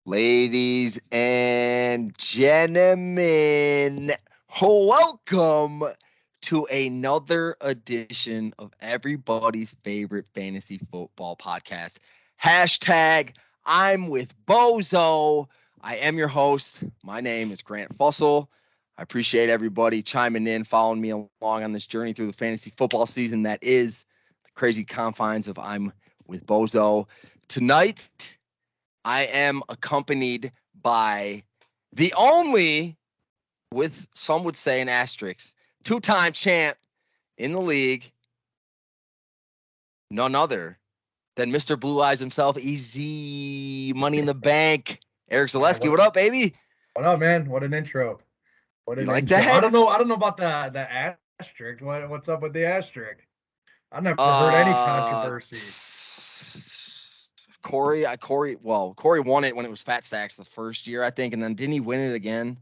Ladies and gentlemen, welcome to another edition of everybody's favorite fantasy football podcast. Hashtag I'm with Bozo. I am your host. My name is Grant Fussell. I appreciate everybody chiming in, following me along on this journey through the fantasy football season that is the crazy confines of I'm with Bozo. Tonight, I am accompanied by the only, with some would say an asterisk, two-time champ in the league, none other than Mr. Blue Eyes himself, Easy Money in the Bank. Eric ZALEWSKI, what up, baby? What up, man? What an intro. What an intro. Like that? I don't know about the asterisk. What's up with the asterisk? I've never heard any controversy. Corey won it when it was Fat Stacks the first year, I think, and then didn't he win it again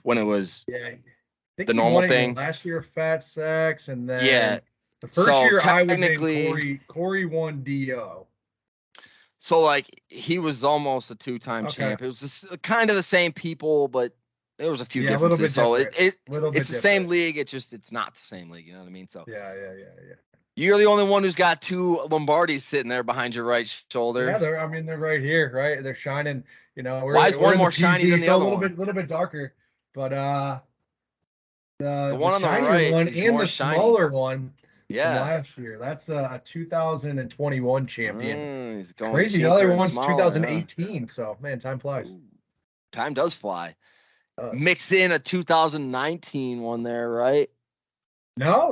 when it was the normal thing? Last year, Fat Stacks, and then the first year I was in, Corey won DO. So like he was almost a two-time champ. It was just kind of the same people, but there was a few differences. So it's the same league. It's not the same league. You know what I mean? So yeah. You're the only one who's got two Lombardis sitting there behind your right shoulder. Yeah, they're right here, right? They're shining. You know, why is one more shiny than the other one? A little bit darker, but the one on the right one is and more the shiny. Smaller one. Yeah. From last year. That's a 2021 champion. He's going crazy. The other one's 2018. Yeah. So man, time flies. Ooh, time does fly. Mix in a 2019 one there, right? No.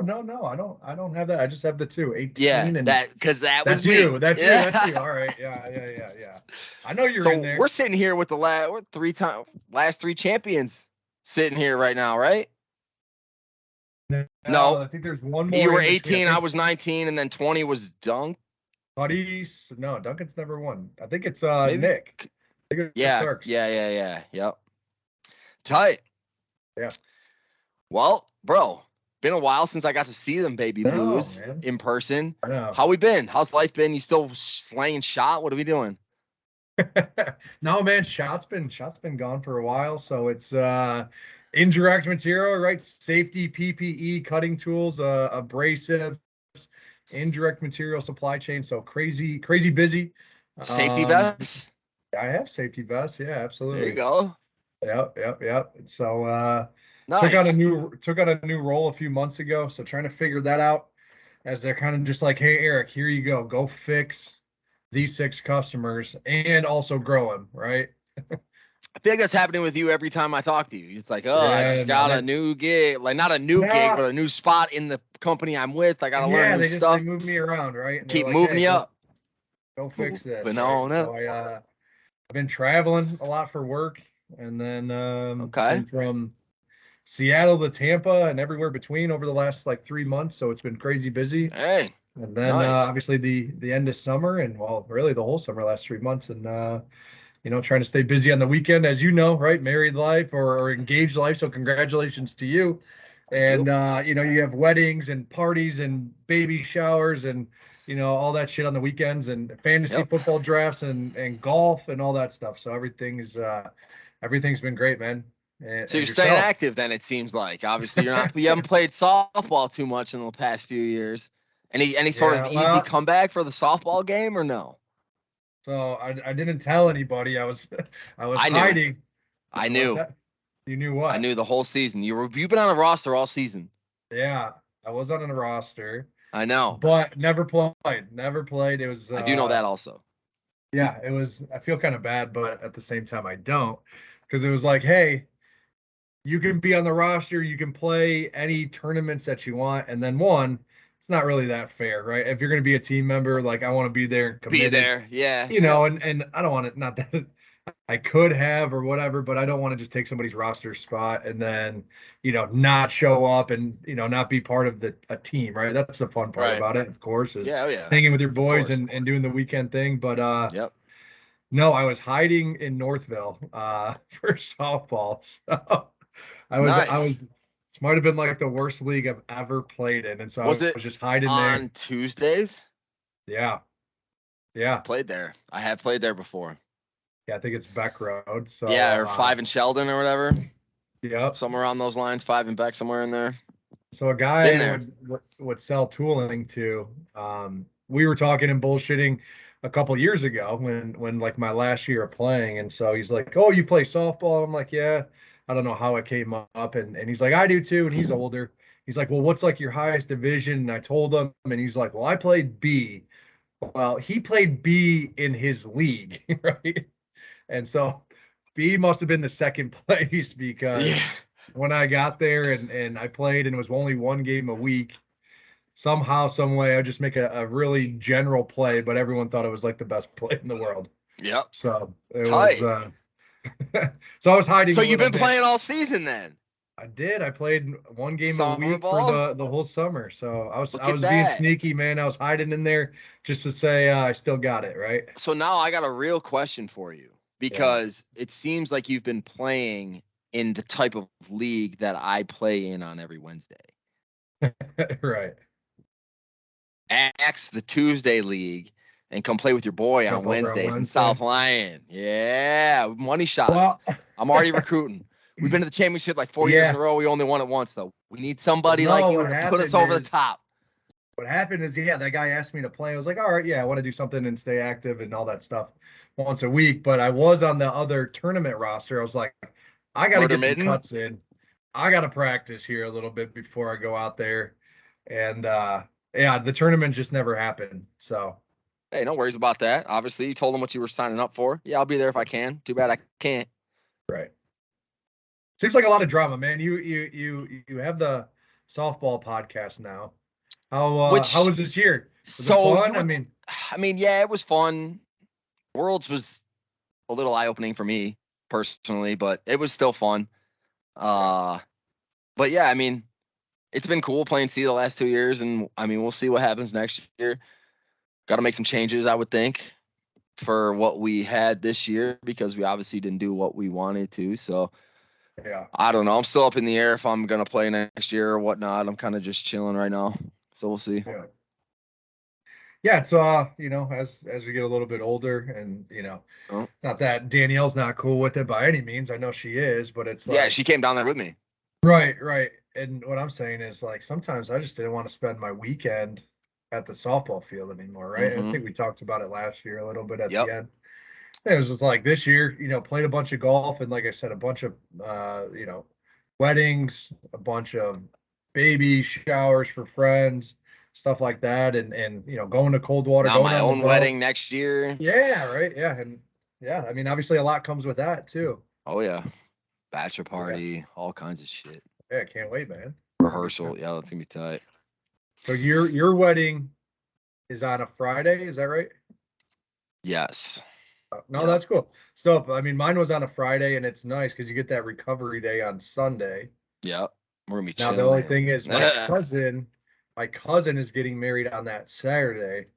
I don't have that. I just have the 18. Yeah, and because that was you. Me. That's you. That's you. All right. Yeah. I know you're in there. We're sitting here with the last three champions sitting here right now, right? No, I think there's one more. You were 18, I was 19, and then 20 was Dunk. Buddies, no, Duncan's never won. I think it's Nick. Yeah. Yep. Tight. Yeah. Well, bro, been a while since I got to see them baby blues in person. I know. How we been? How's life been? You still slaying shot? What are we doing? No, man, shot's been gone for a while, so it's indirect material, right? Safety, PPE, cutting tools, abrasives, indirect material supply chain. So crazy busy. Safety vests? I have safety vests. Yeah, absolutely. There you go. Yep. So nice. took on a new role a few months ago. So trying to figure that out as they're kind of just like, hey, Eric, here you go fix these 6 customers and also grow them, right? I feel like that's happening with you every time I talk to you. It's like, I just got a new gig, like not a new gig, but a new spot in the company I'm with. I got to learn new stuff. They move me around, right? And keep moving you up. Go fix this. No. So I've been traveling a lot for work, and then been from Seattle to Tampa and everywhere between over the last like 3 months. So it's been crazy busy. Hey. And then obviously the end of summer and really the whole summer, last 3 months, and trying to stay busy on the weekend, as you know, right? Married life or engaged life. So congratulations to you. And you have weddings and parties and baby showers and all that shit on the weekends and fantasy football drafts and golf and all that stuff. So everything's been great, man. So you're staying active then, it seems like. Obviously you haven't played softball too much in the past few years. Any sort of easy comeback for the softball game or no? So I didn't tell anybody. I was hiding. I knew. You knew what? I knew the whole season. You've been on a roster all season. Yeah, I was on a roster. I know. But never played. It was. I do know that also. Yeah, it was. I feel kind of bad, but at the same time, I don't, because it was like, hey, you can be on the roster, you can play any tournaments that you want, and then it's not really that fair, right? If you're going to be a team member, like I want to be there and committed. Be there, yeah. And I don't want it, not that I could have or whatever, but I don't want to just take somebody's roster spot and then, not show up and, not be part of a team, right? That's the fun part about it, of course, is hanging with your boys and doing the weekend thing. But no, I was hiding in Northville for softball. So I was This might have been like the worst league I've ever played in. And so I was just hiding there. On Tuesdays? Yeah. I played there. I have played there before. Yeah, I think it's Beck Road. So Yeah, or 5 in Sheldon or whatever. yep. Somewhere around those lines, 5 in Beck, somewhere in there. So a guy Been I there. would sell tooling to. We were talking and bullshitting a couple years ago when like my last year of playing, and so he's like, "Oh, you play softball?" I'm like, "Yeah." I don't know how it came up, and he's like, "I do too," and he's older. He's like, "Well, what's like your highest division?" And I told him, and he's like, "Well, I played B." Well, he played B in his league, right? And so B must have been the second place Yeah. because when I got there and I played and it was only one game a week, somehow, some way, I just make a really general play, but everyone thought it was like the best play in the world. Yep. So it was Tight. so I was hiding So a you've little been bit. playing all season then? I did. I played one game a Summer week for ball? the whole summer. So Look I at was being that. sneaky, man. I was hiding in there just to say I still got it, right? So now I got a real question for you Yeah. because it seems like you've been playing in the type of league that I play in on every Wednesday. Right. Axe the Tuesday league and come play with your boy on Jump over on Wednesdays in Wednesday. South Lyon. Yeah, money shots. Well, I'm already recruiting. We've been to the championship like 4 years in yeah. a row. We only won it once though. We need Well, somebody like no, you what to put us happened over the is top. yeah, that guy asked me to play. I was like, all right, yeah, I want to do something and stay active and all that stuff once a week. But I was on the other tournament roster. I was like, I got to Murder get some Mitten. cuts in. I got to practice here a little bit before I go out there. And yeah, the tournament just never happened. So, Hey, no worries about that. Obviously, you told them what you were signing up for. Yeah, I'll be there if I can. Too bad I can't. right. Seems like a lot of drama, man. You have the softball podcast now. How Which, was this year? Was it so you fun? would, I mean, yeah, it was fun. Worlds was a little eye opening for me personally, but it was still fun. Yeah. But yeah, I mean, it's been cool playing C the last 2 years, and I mean, we'll see what happens next year. Got to make some changes, I would think, for what we had this year because we obviously didn't do what we wanted to. So Yeah. I don't know. I'm still up in the air if I'm gonna play next year or whatnot. I'm kind of just chilling right now, so we'll see. Yeah. Yeah, it's as we get a little bit older and Oh. not that Danielle's not cool with it by any means. I know she is, but it's Yeah, she like came down there with me. right, right. And what I'm saying is like sometimes I just didn't want to spend my weekend at the softball field anymore, right? And I Mm-hmm. think we talked about it last year a little bit at the Yep. end. And it was just like this year, played a bunch of golf and like I said, a bunch of weddings, a bunch of baby showers for friends, stuff like that, and going to Coldwater, Now going my on the own boat. wedding next year. Yeah, right. Yeah, and yeah, I mean, obviously, a lot comes with that too. Oh yeah, bachelor Yeah, party, all kinds of shit. yeah, can't wait, man. Gonna be Rehearsal. fun. Yeah, that's gonna be tight. So your wedding is on a Friday, is that right? Yes. No, Yep. that's cool. Still, I mean, mine was on a Friday, and it's nice because you get that recovery day on Sunday. Yep. We're gonna be Now, the only chilling. thing is, my cousin is getting married on that Saturday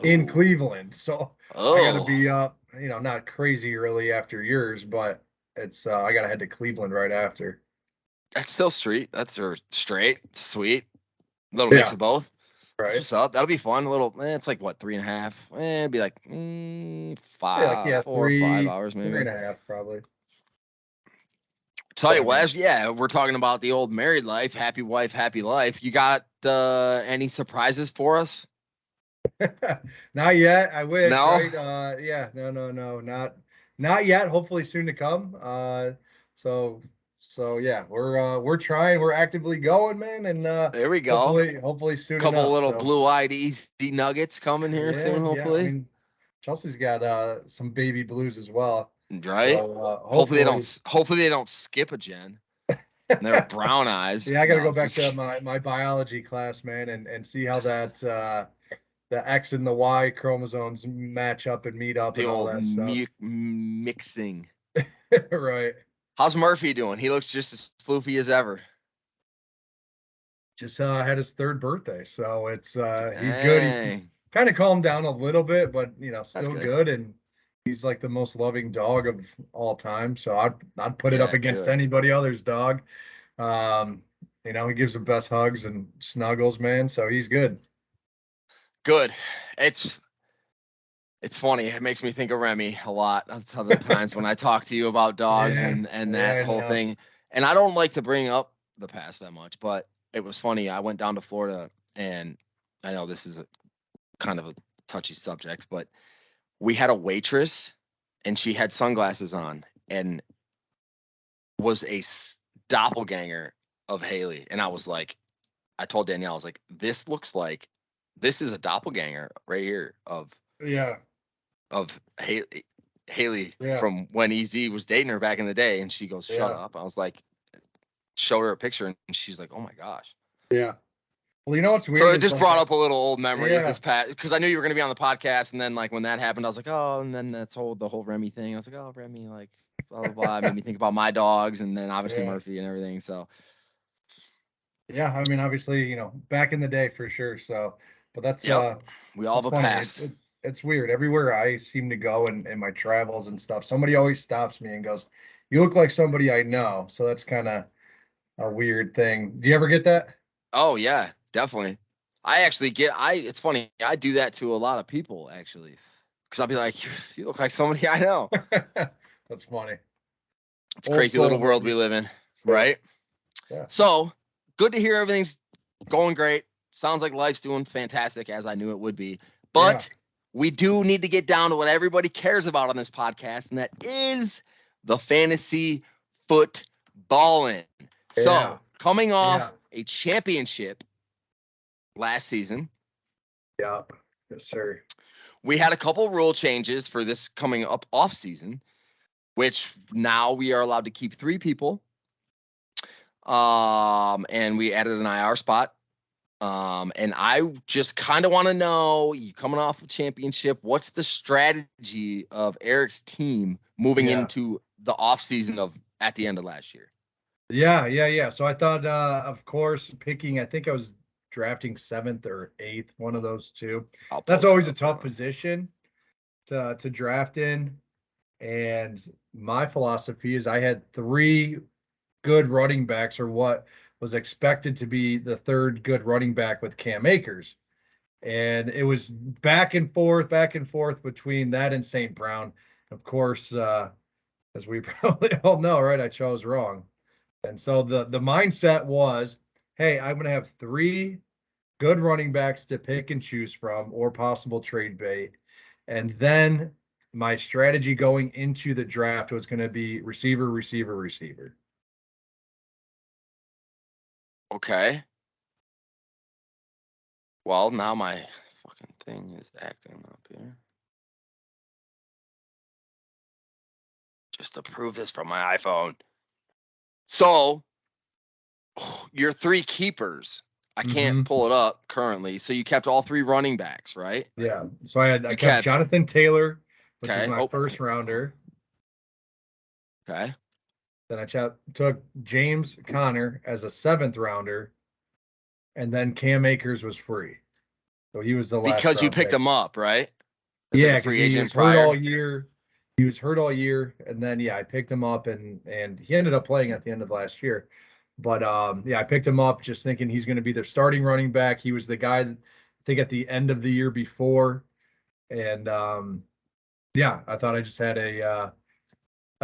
in Ooh. Cleveland, so I got to Oh. be up, not crazy early after yours, but it's I got to head to Cleveland right after. That's still street. That's or straight. Sweet. Little mix Yeah, of both. That's right. what's up. That'll be fun. A little. It's like what 3.5. It'd be like Yeah, like five, yeah, 4 or 5 hours three maybe. and a half probably. Tell So you I what, mean, yeah, we're talking about the old married life, happy wife, happy life. You got any surprises for us? not yet. I wish, No. right? Yeah, no, not yet. Hopefully soon to come. So so yeah, we're trying. We're actively going, man, and There we go. hopefully soon Couple enough. little So blue-eyed easy nuggets coming here yeah, soon, yeah. I hopefully. mean, Chelsea's got some baby blues as well. Right? So Hopefully they don't. hopefully, Hopefully they don't skip a gen. They're brown eyes. yeah, I got to No, go back to just my biology class, man, and see how that the X and the Y chromosomes match up and meet up the and all old that stuff. mixing. Right. How's Murphy doing? He looks just as floofy as ever. Just had his third birthday, so it's he's good. He's Dang, kind of calmed down a little bit, but that's still good. good, and he's like the most loving dog of all time. So I'd put it up Yeah, against good. anybody other's dog. Um, he gives the best hugs and snuggles, man. So he's good. Good. It's It's funny. It makes me think of Remy a lot of the times when I talk to you about dogs Yeah, and yeah, that I whole know. thing. And I don't like to bring up the past that much, but it was funny. I went down to Florida, and I know this is a kind of a touchy subject, but we had a waitress, and she had sunglasses on and was a doppelganger of Haley. And I was like, I told Danielle, I was like, this is a doppelganger right here Yeah, of Haley yeah, from when EZ was dating her back in the day. And she goes, shut yeah, up. I was like, showed her a picture, and she's like, oh my gosh. yeah. Well, you know what's So weird it is just like, brought up a little old memories yeah, this past, because I knew you were going to be on the podcast. And then like when that happened, I was like, oh, and then the whole Remy thing. I was like, oh, Remy, like blah, blah, blah. It made me think about my dogs, and then obviously yeah, Murphy and everything. So yeah. I mean, obviously, back in the day for sure. So, but yep, we all that's have a funny. pass. It's weird. Everywhere I seem to go in my travels and stuff, somebody always stops me and goes, "You look like somebody I know." So that's kind of a weird thing. Do you ever get that? Oh yeah, definitely. It's funny. I do that to a lot of people actually. Because I'll be like, you look like somebody I know. That's funny. It's a Old crazy little souls world like we you. live in, Yeah, right? yeah, So good to hear everything's going great. Sounds like life's doing fantastic, as I knew it would be. yeah, But we do need to get down to what everybody cares about on this podcast, and that is the fantasy footballing. yeah, So coming yeah, off a championship last season, yeah. Yes, sir. we had a couple rule changes for this coming up off season, which now we are allowed to keep 3 people. And we added an IR spot. And I just kind of want to know, you coming off a championship, what's the strategy of Eric's team moving Yeah, into the off season of at the end of last year? yeah, yeah, yeah. So I thought, of course, picking. I think I was drafting seventh or eighth, one of those two. I'll pull That's that always a up. tough position to draft in. And my philosophy is I had three good running backs, or what was expected to be the third good running back with Cam Akers. And it was back and forth between that and St. Brown. Of course, as we probably all know, right? I chose wrong. And so the mindset was, hey, I'm going to have three good running backs to pick and choose from, or possible trade bait. And then my strategy going into the draft was going to be receiver, receiver, receiver. Okay. Well, now my fucking thing is acting up here. Just to prove this from my iPhone. So, your 3 keepers. I can't Mm-hmm. pull it up currently. So you kept all 3 running backs, right? Yeah. So I You kept kept Jonathan Taylor, which was okay. my Oh, first rounder. okay. Then I took James Conner as a seventh rounder, and then Cam Akers was free. So he was the last Because you round picked pick. him up, right? As like a Yeah, because free he agent was hurt all prior. year. He was hurt all year, and then yeah, I picked him up, and he ended up playing at the end of last year. But yeah, I picked him up just thinking he's going to be their starting running back. He was the guy that, I think, at the end of the year before, and yeah, I thought I just had a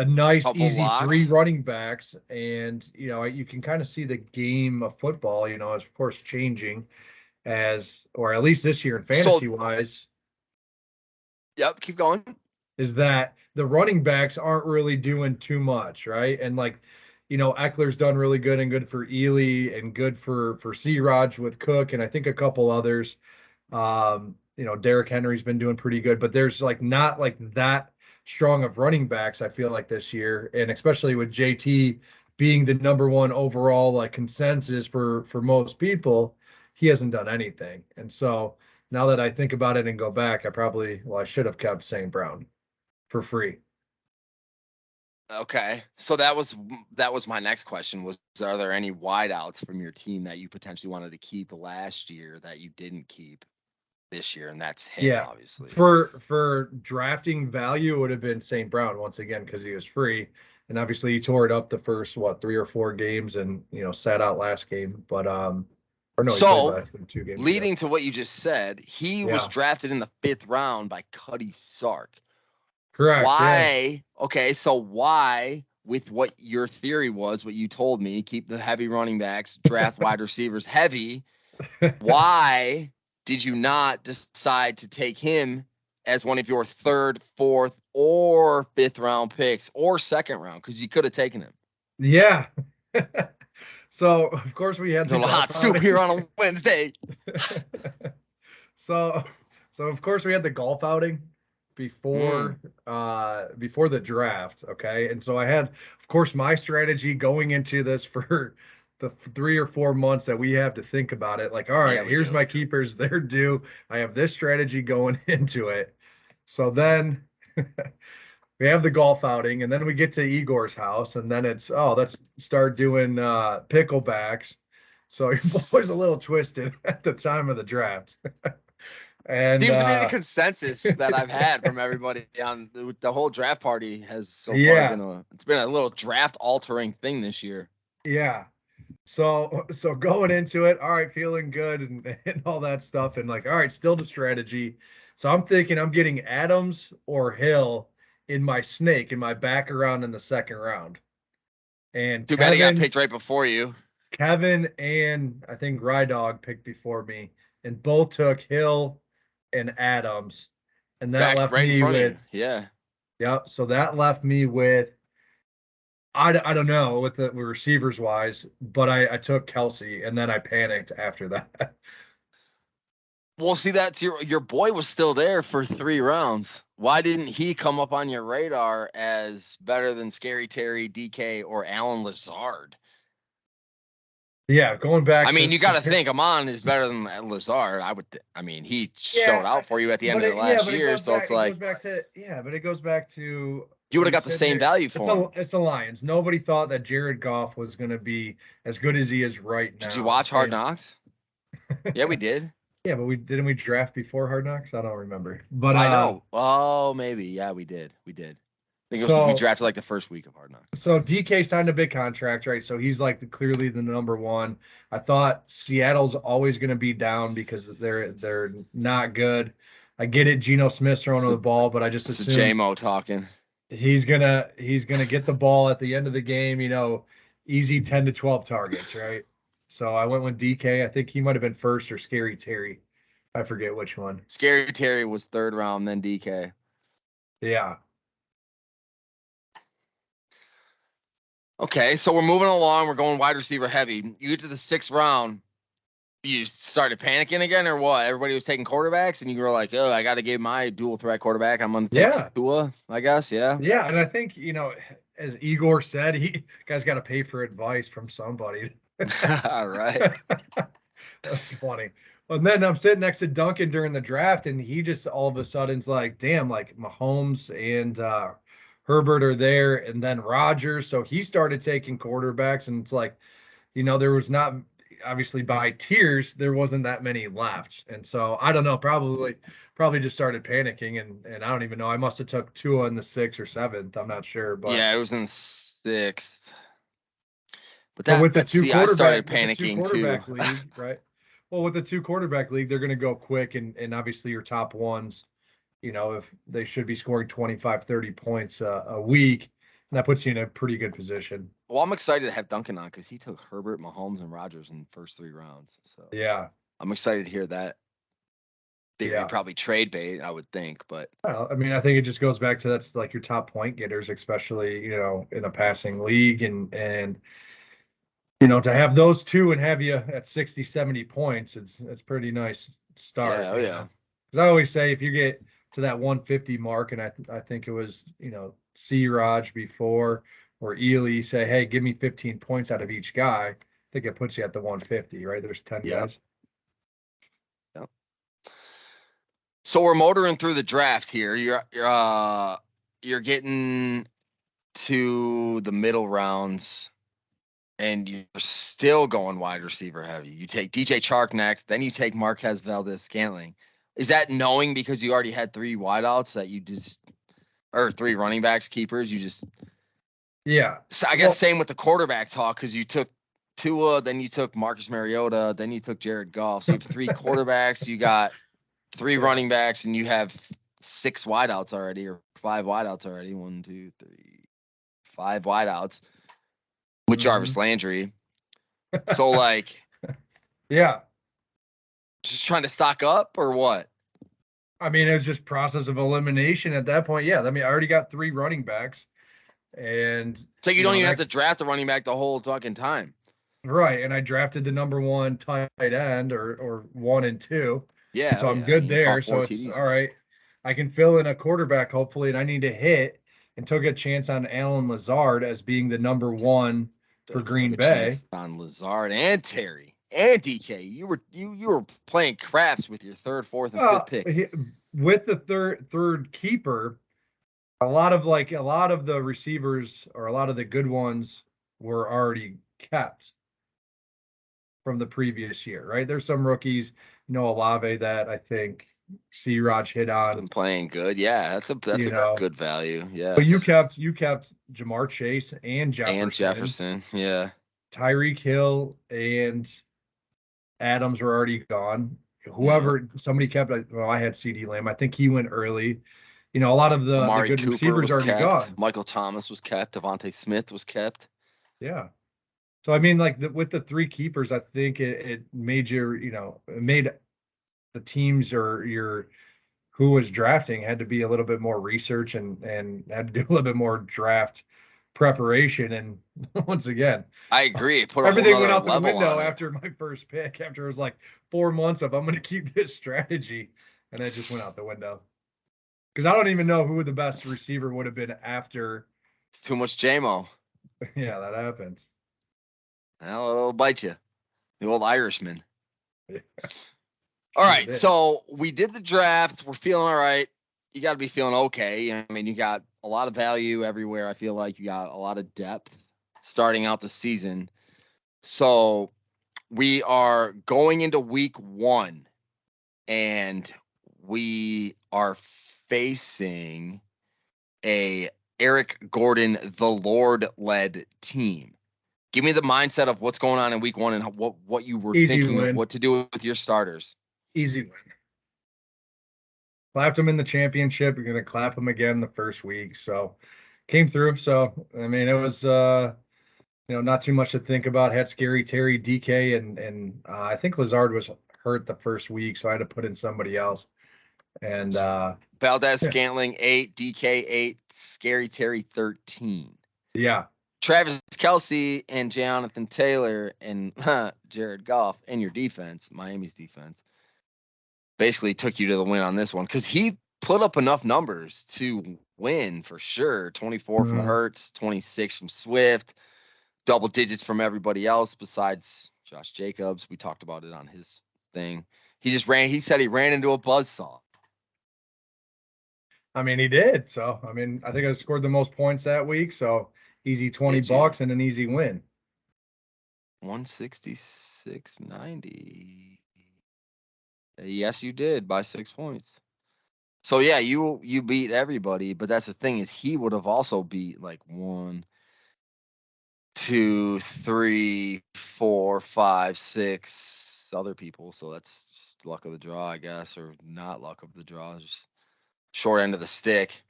nice, Couple easy three locks. running backs, and you can kind of see the game of football, is of course changing or at least this year in So, fantasy wise, yep, keep going. is that the running backs aren't really doing too much, right? And like, Eckler's done really good and good for Ely and good for C. Raj with Cook, and I think a couple others. Derrick Henry's been doing pretty good, but there's like not like that strong of running backs, I feel like this year, and especially with JT being the number one overall like consensus for most people, he hasn't done anything. And so now that I think about it and go back, I should have kept St. Brown for free. Okay. So that was my next question was, are there any wideouts from your team that you potentially wanted to keep last year that you didn't keep this year? And that's him, Yeah. obviously. For drafting value, it would have been St. Brown once again because he was free. And obviously he tore it up the first 3 or 4 games and sat out last game. But Or no, he played So, less than 2 games ago. leading to what you just said, he was drafted in the 5th round by Cuddy Sark. Correct. Why? Yeah. Okay, so why, with what your theory was, what you told me, keep the heavy running backs, draft wide receivers heavy, why did you not decide to take him as one of your 3rd, 4th, or 5th round picks or 2nd round? Because you could have taken him. Yeah. So, of course, we had the little hot soup here on a Wednesday. So of course, we had the golf outing before the draft. Okay. And so I had, of course, my strategy going into this for the 3 or 4 months that we have to think about it. Like, all right, here's my keepers. They're due. I have this strategy going into it. So then we have the golf outing, and then we get to Igor's house, and then it's, let's start doing picklebacks. So your boy's a little twisted at the time of the draft. And seems to be the consensus that I've had from everybody on the whole draft party has so far been a little draft altering thing this year. Yeah. So going into it, all right, feeling good and all that stuff, and like, all right, still the strategy. So I'm thinking I'm getting Adams or Hill in my snake in my back around in the 2nd round. And too bad he got picked right before you. Kevin and I think Rydog picked before me, and both took Hill and Adams, and that left me with Yep. So that left me with I don't know with the receivers wise, but I took Kelsey, and then I panicked after that. Well, see, that's your boy was still there for 3 rounds. Why didn't he come up on your radar as better than Scary Terry, DK, or Alan Lazard? Yeah, going back. I mean, you got to think Amon is better than Lazard. He showed out for you at the end of the last year, so it's like. But it goes back to. You would have got the same value for him. It's the Lions. Nobody thought that Jared Goff was going to be as good as he is right now. Did you watch Hard Knocks? Yeah, we did. Yeah, but didn't we draft before Hard Knocks? I don't remember. But I know. Oh, maybe. Yeah, we did. We think we drafted like the first week of Hard Knocks. So DK signed a big contract, right? So he's like clearly the number one. I thought Seattle's always going to be down because they're not good. I get it. Geno Smith's throwing the ball, but I just assume J-Mo talking. He's gonna get the ball at the end of the game. Easy 10 to 12 targets, right? So I went with DK. I think he might have been first or Scary Terry. I forget which one. Scary Terry was 3rd round, then DK. Yeah. Okay, so we're moving along. We're going wide receiver heavy. You get to the 6th round. You started panicking again, or what? Everybody was taking quarterbacks, and you were like, "Oh, I got to give my dual threat quarterback. I'm going to take Tua, I guess." Yeah. Yeah, and I think as Igor said, guys got to pay for advice from somebody. All right. That's funny. And then I'm sitting next to Duncan during the draft, and he just all of a sudden's like, "Damn, like Mahomes and Herbert are there, and then Rodgers." So he started taking quarterbacks, and it's like, there was not. Obviously by tiers, there wasn't that many left. And so I don't know, probably just started panicking and I don't even know. I must have took Tua in the 6th or 7th. I'm not sure. But yeah, it was in 6th. But so with the I started panicking too. League, right? Well, with the 2 quarterback league, they're going to go quick and obviously your top ones, if they should be scoring 25, 30 points a week, and that puts you in a pretty good position. Well, I'm excited to have Duncan on because he took Herbert, Mahomes, and Rodgers in the first 3 rounds. So yeah, I'm excited to hear that. They'd probably trade bait, I would think, but well, I mean, I think it just goes back to that's like your top point getters, especially in a passing league, and to have those 2 and have you at 60, 70 points, it's pretty nice start. Yeah, yeah. Because I always say if you get to that 150 mark, and I think it was C-Raj before. Or Ely say, hey, give me 15 points out of each guy. I think it puts you at the 150, right? There's 10 guys. Yep. So we're motoring through the draft here. You're getting to the middle rounds, and you're still going wide receiver heavy. You take DJ Chark next, then you take Marquez Valdez-Scantling. Is that knowing because you already had 3 wideouts that you just, or 3 running backs keepers? You just. Yeah. So I guess same with the quarterback talk because you took Tua, then you took Marcus Mariota, then you took Jared Goff. So you have 3 quarterbacks, you got 3 running backs, and you have 6 wideouts already, or 5 wideouts already. 1, 2, 3, 5 wideouts with Jarvis Landry. So like, yeah, just trying to stock up or what? I mean, it was just process of elimination at that point. Yeah, I mean, I already got 3 running backs, and so you don't even have to draft a running back the whole fucking time. Right, and I drafted the number 1 tight end or 1 and 2. Yeah, so I'm good there. So it's TDs. All right. I can fill in a quarterback hopefully, and I need to hit, and took a chance on Alan Lazard as being the number 1 for Green Bay. On Lazard and Terry and DK. You were playing craps with your 3rd, 4th, and 5th pick. With the third keeper, a lot of the receivers or a lot of the good ones were already kept from the previous year, right? There's some rookies, Olave, that I think C-Raj hit on. Been playing good. Yeah, that's a good value. Yeah. But you kept Jamar Chase and Jefferson. And Jefferson, yeah. Tyreek Hill and Adams were already gone. Somebody kept, well, I had CD Lamb. I think he went early. A lot of the good Cooper receivers already kept. Gone. Michael Thomas was kept. Devontae Smith was kept. Yeah. So I mean, with the 3 keepers, I think it made it made the teams or who was drafting had to be a little bit more research and had to do a little bit more draft preparation. And once again, I agree. Everything went out the window after my first pick. After it was like 4 months of I'm going to keep this strategy, and it just went out the window because I don't even know who the best receiver would have been after. It's too much JMO. Yeah, that happens. Well, it'll bite you. The old Irishman. Yeah. All right, so we did the draft. We're feeling all right. You got to be feeling okay. I mean, you got a lot of value everywhere. I feel like you got a lot of depth starting out the season. So we are going into week 1, and we are facing a Eric Gordon, the Lord-led team. Give me the mindset of what's going on in week 1 and what you were thinking of what to do with your starters. Easy win. Clapped him in the championship. You're going to clap him again the first week. So came through. So, I mean, it was, not too much to think about. Had Scary Terry, DK, and I think Lazard was hurt the first week. So I had to put in somebody else. And Valdez Scantling 8, DK 8, Scary Terry 13. Yeah. Travis Kelce and Jonathan Taylor and Jared Goff in your defense, Miami's defense, basically took you to the win on this one because he put up enough numbers to win for sure. 24 from Hurts, 26 from Swift, double digits from everybody else besides Josh Jacobs. We talked about it on his thing. He said he ran into a buzzsaw. I mean, he did. So, I mean, I think I scored the most points that week. So easy $20 and an easy win. 166.90. Yes, you did by 6 points. So yeah, you beat everybody, but that's the thing is he would have also beat like 1, 2, 3, 4, 5, 6 other people. So that's just luck of the draw, I guess, or not luck of the draw, just short end of the stick.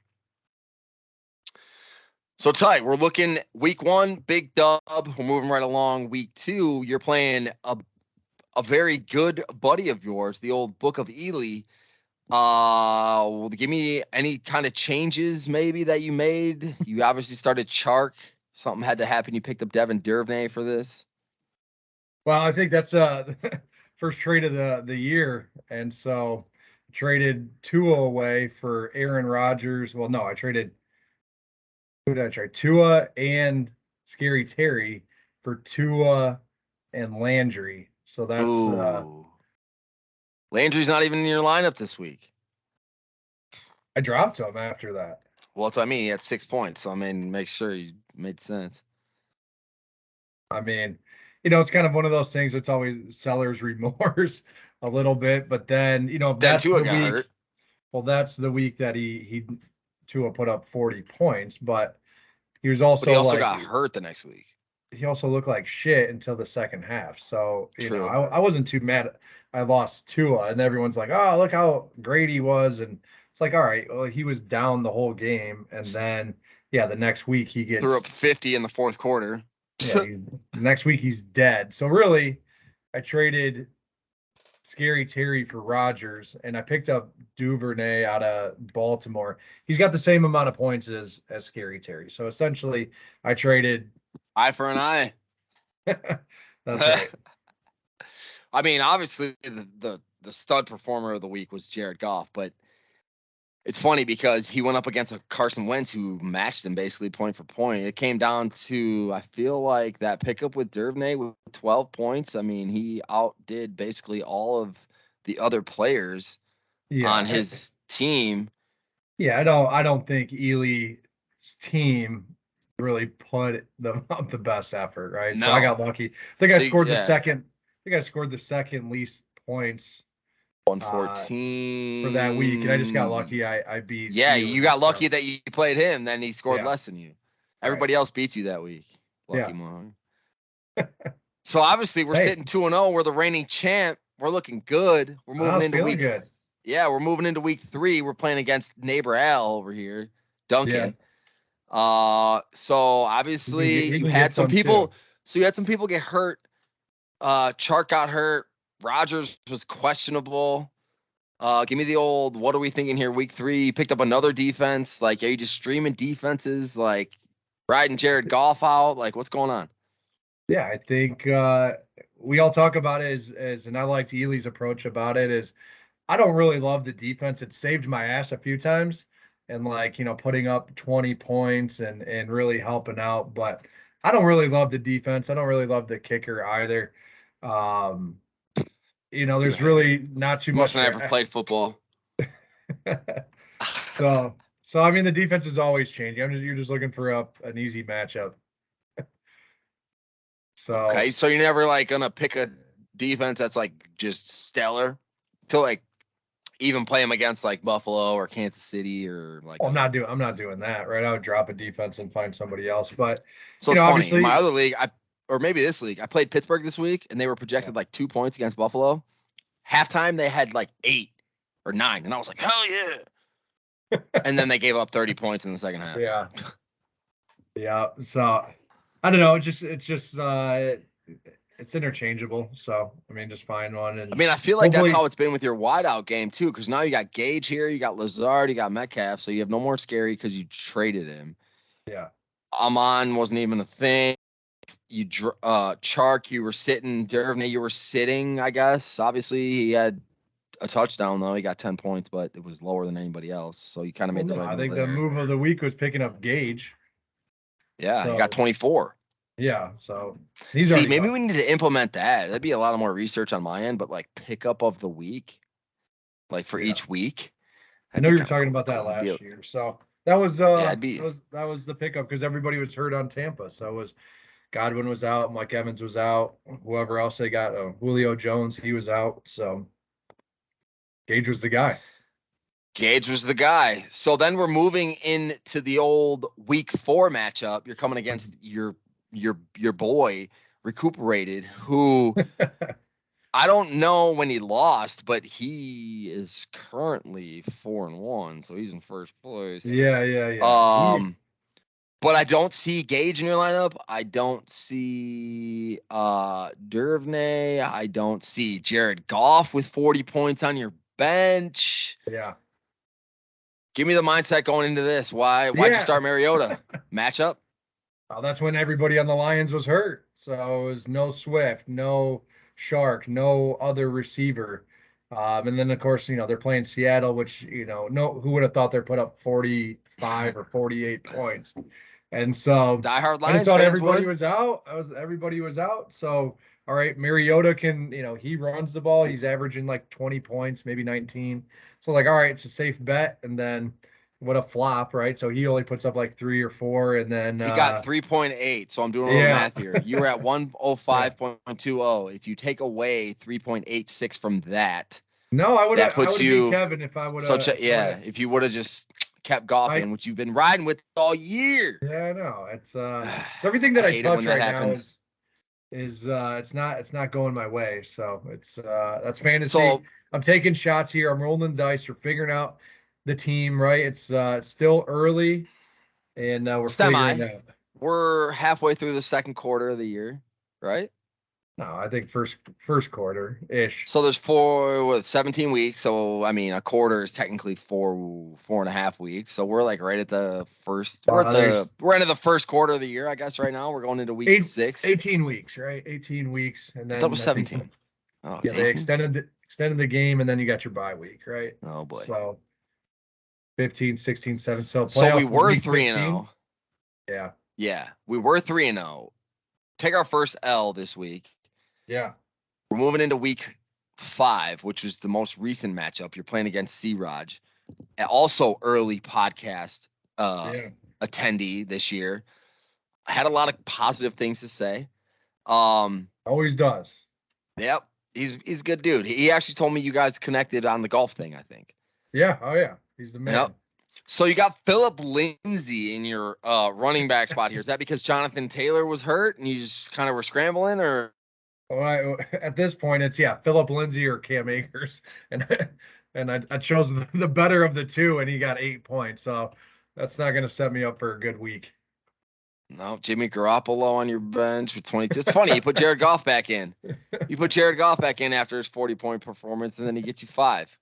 So Ty, we're looking week 1, big dub. We're moving right along. Week 2, you're playing a very good buddy of yours, the old Book of Ely. Give me any kind of changes maybe that you made. You obviously started Chark. Something had to happen. You picked up Devin Duvernay for this. Well, I think that's first trade of the year, and so traded Tua away for Aaron Rodgers. Well, no, I traded. Who did I trade? Tua and Scary Terry for Tua and Landry. So that's Landry's not even in your lineup this week. I dropped him after that. Well, that's what I mean. He had 6 points. So I mean, make sure you made sense. I mean, it's kind of one of those things. It's always seller's remorse a little bit, but then that's the week. Hurt. Well, that's the week that he Tua put up 40 points, but he was also got hurt the next week. he also looked like shit until the second half. So, True. I wasn't too mad. I lost Tua, and everyone's like, "Oh, look how great he was." And it's like, all right, well, he was down the whole game, and then yeah, the next week he Threw up gets 50 in the fourth quarter. yeah, next week he's dead. So really, I traded Scary Terry for Rodgers, and I picked up Duvernay out of Baltimore. He's got the same amount of points as Scary Terry. So essentially, I traded. Eye for an eye. That's right. I mean, obviously the stud performer of the week was Jared Goff, but it's funny because he went up against a Carson Wentz who matched him basically point for point. It came down to, I feel like, that pickup with Duvernay with 12 points. I mean, he outdid basically all of the other players on Yeah, his team. yeah. I don't think Ely's team really put them up the best effort, right? So I No. got lucky. I think I So, scored the yeah, second. I think I scored the second least points 114. for that week, and I just got lucky. I beat Yeah, you Ely. got lucky So that you played him. Then he scored yeah, less than you. right. Everybody else beats you that week. Lucky Yeah. Mohawk. So obviously we're Hey, sitting 2-0. We're the reigning champ. We're looking good. We're I moving was into feeling good. Yeah, we're moving into week 3. We're playing against neighbor Al over here, Yeah, Duncan. So obviously we you can get had some some too. people. So you had some people get hurt. Chark got hurt. Rogers was questionable. Give me the old, what are we thinking here? Week 3, you picked up another defense. Like, are you just streaming defenses? Like, riding Jared Goff out? Like, what's going on? Yeah, I think we all talk about it as and I liked Ely's approach about it is I don't really love the defense. It saved my ass a few times and like, putting up 20 points and really helping out, but I don't really love the defense. I don't really love the kicker either. Um, You there's really not too must much have never there. played football. So I mean the defense is always changing. You're just looking for an easy matchup. Okay, So so you're never like gonna pick a defense that's like just stellar to like even play them against like Buffalo or Kansas City or like well, a. I'm not doing that, right? I would drop a defense and find somebody else. But So it's funny. In my obviously, other league, or maybe this league, I played Pittsburgh this week and they were yeah. projected like 2 points against Buffalo. Halftime they had like 8 or 9, and I was like, hell yeah! And then they gave up 30 points in the second half. Yeah. Yeah. So I don't know. It's interchangeable. So I mean, just find one I and mean, I feel like that's hopefully, how it's been with your wideout game too, because now you got Gage here, you got Lazard, you got Metcalf, so you have no more Scary because you traded him. yeah. Amon wasn't even a thing. Chark, you were sitting. Duvernay, you were sitting. I guess obviously he had a touchdown though. He got 10 points, but it was lower than anybody else. So you kind of Well, made the no, right I move think the there. move of the week was picking up Gage. Yeah, he got So 24. yeah. So he's See, already maybe gone. we need to implement that. That'd be a lot of more research on my end, but like pickup of the week, like for Yeah. each week, I that'd know be you were kind of talking cool. about that It'd be last year. So that was yeah, it'd be that was the pickup because everybody was hurt on Tampa. So it was Godwin was out, Mike Evans was out, whoever else they got, Julio Jones, he was out. So Gage was the guy. Gage was the guy. So then we're moving into the old week 4 matchup. You're coming against your boy recuperated, who I don't know when he lost, but he is currently 4-1, so he's in first place. Yeah. But I don't see Gage in your lineup. I don't see Duvernay. I don't see Jared Goff with 40 points on your bench. Yeah. Give me the mindset going into this. Why'd you Yeah. start Mariota? Matchup? Well, that's when everybody on the Lions was hurt. So it was no Swift, no Shark, no other receiver. And then of course, they're playing Seattle, which, no, who would have thought they'd put up 45 or 48 points. And so Diehard I just Lions thought fans everybody would. was out. Everybody was out. So all right, Mariota can, he runs the ball. He's averaging like 20 points, maybe 19. So like, all right, it's a safe bet. And then what a flop, right? So he only puts up like 3 or 4, and then He got 3.8, so I'm doing a little yeah, math here. You were at yeah. 105.20. If you take away 3.86 from that, No, that I puts would have beat you. Kevin if I would So have. yeah, if you would have just kept golfing, which you've been riding with all year. Yeah, I know. It's everything that I touch right now is it's not going my way. So that's fantasy. So I'm taking shots here. I'm rolling the dice. We're figuring out the team, right? It's still early, and we're figuring out. We're halfway through the second quarter of the year, right? No, I think first quarter ish. So there's 17 weeks. So I mean, a quarter is technically 4.5 weeks. So we're like right at the first. We're into the first quarter of the year, I guess. Right now, we're going into week 6. 18 weeks, right? 18 weeks, and then that was 17. Oh, yeah, they extended the game, and then you got your bye week, right? Oh boy. So 15, 16, 7. So we were 3-0. Yeah. Yeah, we were 3-0. Take our first L this week. Yeah. We're moving into week 5, which was the most recent matchup. You're playing against C-Raj. Also early podcast attendee this year. I had a lot of positive things to say. Always does. Yep. He's a good dude. He actually told me you guys connected on the golf thing, I think. Yeah. Oh yeah. He's the man. Yep. So you got Philip Lindsay in your running back spot here. Is that because Jonathan Taylor was hurt and you just kind of were scrambling, or? Well, at this point, it's Philip Lindsay or Cam Akers, and I chose the better of the two, and he got 8 points. So that's not going to set me up for a good week. No, Jimmy Garoppolo on your bench with 22. It's funny. You put Jared Goff back in. You put Jared Goff back in after his 40-point performance, and then he gets you 5.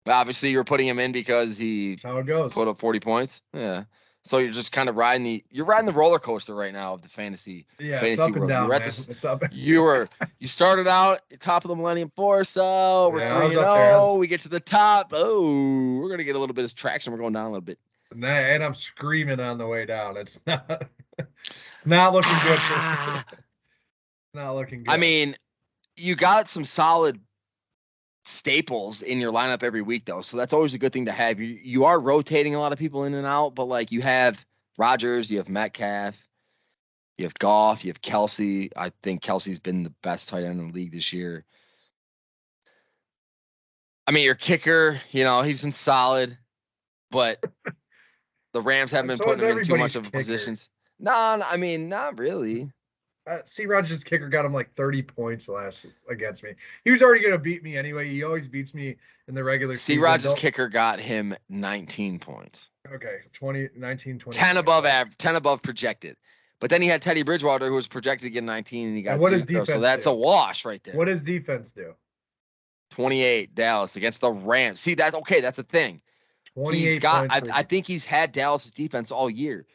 But obviously, you're putting him in because that's how it goes. Put up 40 points. Yeah. So you're just kind of riding the roller coaster right now of the fantasy. Yeah, fantasy it's up world. and down, man. It's up. You started out at top of the Millennium Force, so we're 3-0. We get to the top. Oh, we're gonna get a little bit of traction. We're going down a little bit. And I'm screaming on the way down. It's not looking good. Not looking good. I mean, you got some solid staples in your lineup every week, though, so that's always a good thing to have. You are rotating a lot of people in and out, but like you have Rodgers, you have Metcalf, you have Goff, you have Kelsey. I think Kelsey's been the best tight end in the league this year. I mean, your kicker, he's been solid, but the Rams haven't been putting him in too much of positions. No, I mean, not really. C-Rogers' kicker got him like 30 points against me. He was already going to beat me anyway. He always beats me in the regular season. C-Rogers' kicker got him 19 points. Okay, 19, 20. 10 above average, 10 above projected. But then he had Teddy Bridgewater, who was projected to get 19, and he got 0. So that's a wash right there. What does defense do? 28, Dallas against the Rams. See, that's okay. That's a thing. I think he's had Dallas's defense all year.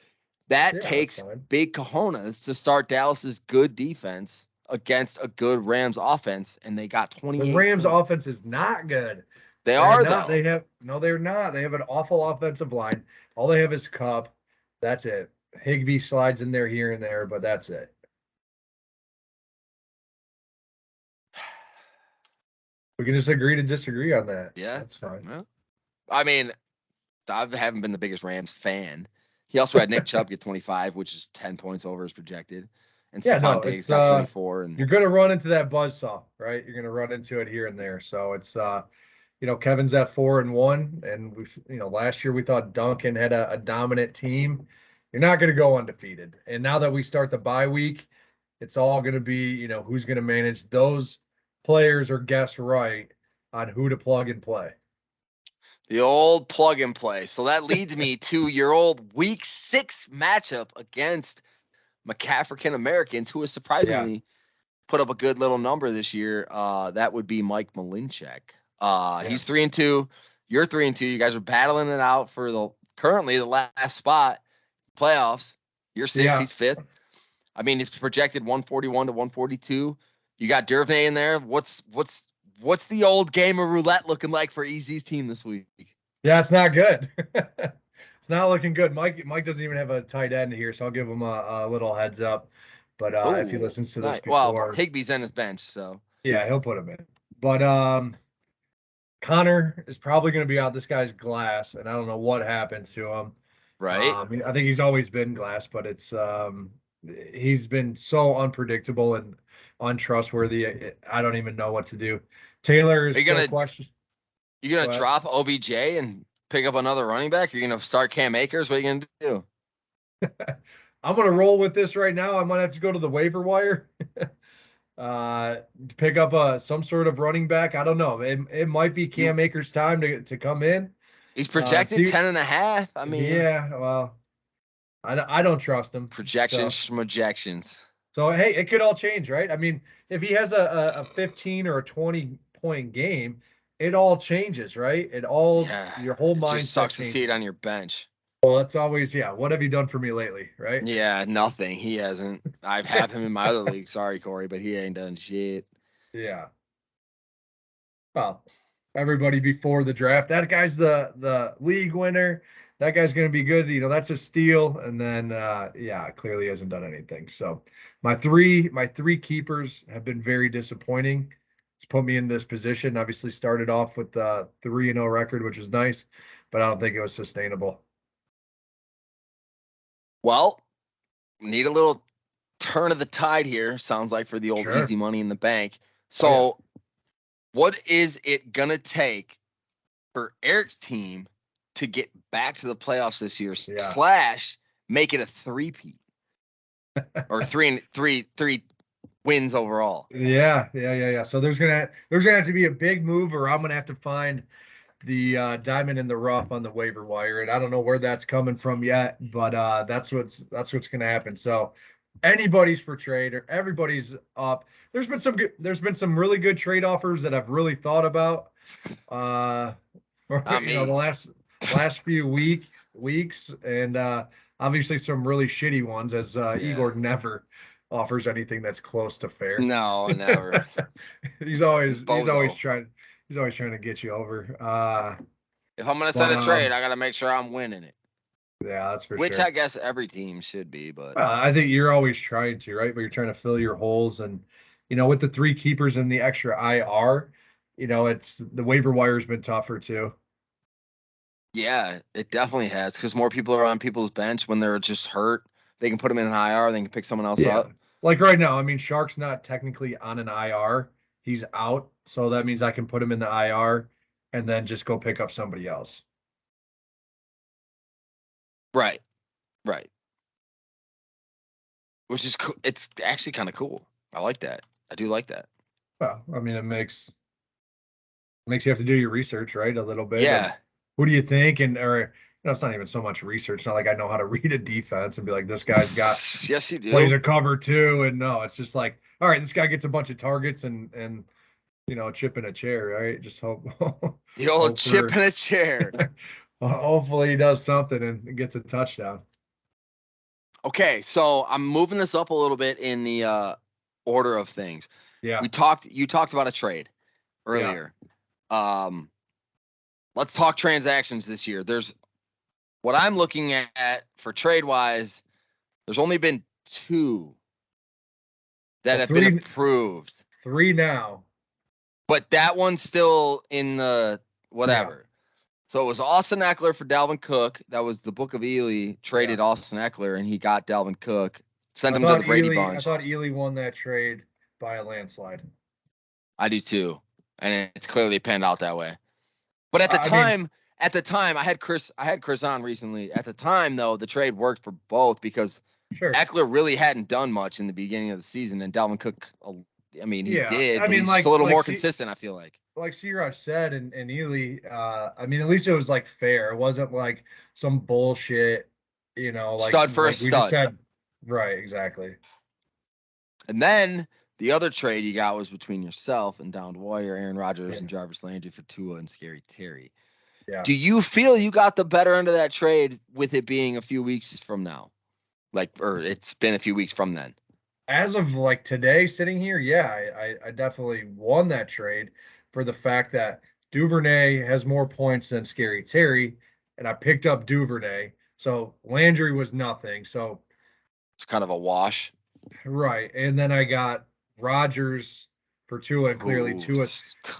That takes big cojones to start Dallas's good defense against a good Rams offense, and they got 28. The Rams offense is not good. They're not. They're not. They have an awful offensive line. All they have is Cup. That's it. Higbee slides in there here and there, but that's it. We can just agree to disagree on that. Yeah, that's fine. Well, I mean, I haven't been the biggest Rams fan. He also had Nick Chubb get 25, which is 10 points over as projected. And Stephon Diggs got 24. And you're going to run into that buzzsaw, right? You're going to run into it here and there. So it's, Kevin's at 4-1, and we've, last year we thought Duncan had a dominant team. You're not going to go undefeated. And now that we start the bye week, it's all going to be, who's going to manage those players or guess right on who to plug and play. The old plug and play. So that leads me to your old week 6 matchup against McAfrican Americans, who has surprisingly put up a good little number this year. That would be Mike Malinchek. He's 3-2. You're 3-2. You guys are battling it out for currently the last spot playoffs. You're 6th. He's 5th. I mean, it's projected 141 to 142. You got Duvernay in there. What's the old game of roulette looking like for EZ's team this week? Yeah, it's not good. It's not looking good. Mike doesn't even have a tight end here, so I'll give him a little heads up. But if he listens to this before, Higbee's on his bench, so yeah, he'll put him in. But Connor is probably going to be out. This guy's glass, and I don't know what happened to him. Right. I think he's always been glass, but it's he's been so unpredictable and untrustworthy. I don't even know what to do. Taylor is still a question. You gonna drop OBJ and pick up another running back? You're gonna start Cam Akers? What are you gonna do? I'm gonna roll with this right now. I might have to go to the waiver wire. Pick up some sort of running back. I don't know. It might be Cam Akers' time to come in. He's projected 10.5. I mean, yeah. Well, I don't trust him. Projections, projections. So hey, it could all change, right? I mean, if he has a 15 or a 20-point game, it all changes, right? Your whole mindset just sucks changes. to see it on your bench. Well, it's always, what have you done for me lately, right? Yeah, nothing. He hasn't. I have him in my other league. Sorry, Corey, but he ain't done shit. Yeah. Well, everybody before the draft, that guy's the league winner. That guy's going to be good. That's a steal. And then, clearly hasn't done anything. So my three keepers have been very disappointing. It's put me in this position. Obviously started off with the 3-0 record, which is nice, but I don't think it was sustainable. Well, need a little turn of the tide here. Sounds like for the old easy money in the bank. So what is it going to take for Eric's team to get back to the playoffs this year / make it a 3-peat or three wins overall? Yeah. So there's gonna have to be a big move, or I'm gonna have to find the diamond in the rough on the waiver wire, and I don't know where that's coming from yet, but that's what's gonna happen. So anybody's for trade, or everybody's up. There's been some really good trade offers that I've really thought about. For the last few weeks, and obviously some really shitty ones, as Igor never offers anything that's close to fair. No, never. he's always trying to get you over. If I'm gonna send a trade, I gotta make sure I'm winning it. Yeah, that's for sure. Which I guess every team should be, but I think you're always trying to, right? But you're trying to fill your holes, and with the 3 keepers and the extra IR, it's the waiver wire's been tougher too. Yeah, it definitely has, because more people are on people's bench when they're just hurt. They can put them in an IR, they can pick someone else up. Like right now, I mean, Shark's not technically on an IR. He's out. So that means I can put him in the IR and then just go pick up somebody else. Right. Which is cool. It's actually kind of cool. I like that. I do like that. Well, I mean, it makes you have to do your research, right? A little bit. Yeah. Who do you think? Or it's not even so much research. Not like I know how to read a defense and be like, this guy's got yes, you do. Plays a cover too. And no, it's just like, all right, this guy gets a bunch of targets and a chip in a chair, right? Just hope the old chip in a chair. Hopefully he does something and gets a touchdown. Okay, so I'm moving this up a little bit in the order of things. Yeah. You talked about a trade earlier. Yeah. Let's talk transactions this year. There's what I'm looking at for trade wise. There's only been 2 that have been approved. 3 now. But that one's still in the whatever. Yeah. So it was Austin Eckler for Dalvin Cook. That was the Book of Ely traded Austin Eckler, and he got Dalvin Cook. Sent him to the Brady Bunch. I thought Ely won that trade by a landslide. I do too, and it's clearly panned out that way. But at the time, I had Chris on recently. At the time, though, the trade worked for both because Eckler really hadn't done much in the beginning of the season, and Dalvin Cook, I mean, he did. But he's a little more consistent, I feel like. Like C-Raj said, and Ely, I mean, at least it was like fair. It wasn't like some bullshit, like stud for a stud. Just said, right, exactly. And then the other trade you got was between yourself and Down Warrior, Aaron Rodgers, and Jarvis Landry for Tua and Scary Terry. Yeah. Do you feel you got the better end of that trade with it being a few weeks from now? Or it's been a few weeks from then? As of like today, sitting here, I definitely won that trade for the fact that Duvernay has more points than Scary Terry, and I picked up Duvernay. So Landry was nothing. So it's kind of a wash. Right. And then I got Rodgers for Tua, and clearly Tua